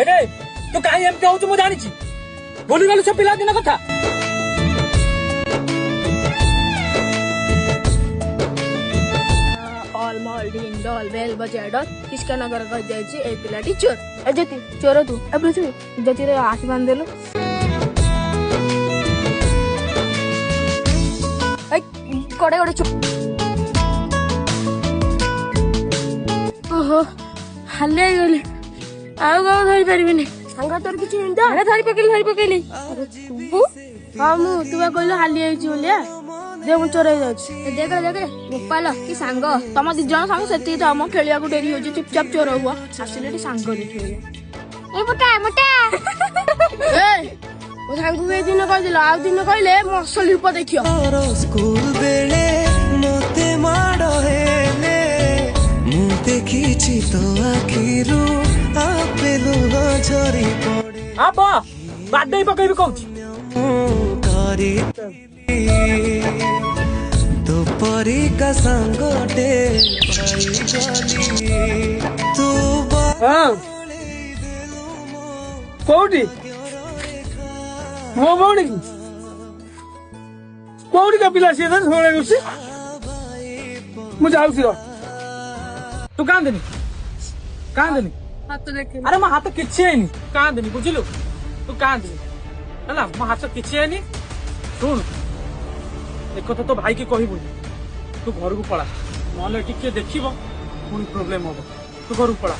array तू काहे एमती होउ मु जानि छी बोली गलु सब पिला दिन कथा ऑल मॉल डिंग डॉल बेल बजा डॉल किसका नगर कर जाय छी ए पिला टीचर ए जति चोर तू अब रुचि जति रे हाथ बांध देलो ए कोड़े कोड़े चुप ओहो हल्ले गले आउ गाव धरि परबिनी संगा तोर किछि हिंदा अरे धरि पकेली अरे तू हां मु तुवा कहलो हाली आइछि बोलिया दे मु चोरै जाउछि देख गोपाल कि सांग तम दी जण सांग सेति त हम खेलिया को डेरी होछि चुपचाप चोर हुआ आसिलेटी सांग देखियो ए मोटा ए ओ सांग के दिन कह दिलो आ दिन कहले मो असल रूप देखियो स्कूल बेले मते माडो हेले मु देखिछि तो आखिरु आपेलु झरी पड़े आ बा बाडे पकेबी कहूछि करी तो परी का संगटे पाई गली तू हां कोडी मो बोडी का पिला से न छोड़े गुसी मु जाउसी रो तू कांदनी हाथ देख अरे म हाथ किछि हैनी कांदनी बुझिलु तू कांदनी हला म हाथ किछि हैनी सुन एक कथा तो भाई के कहबू तू घर को पड़ा ना टिके देखिबो पुनी प्रॉब्लम हो तू घर को पड़ा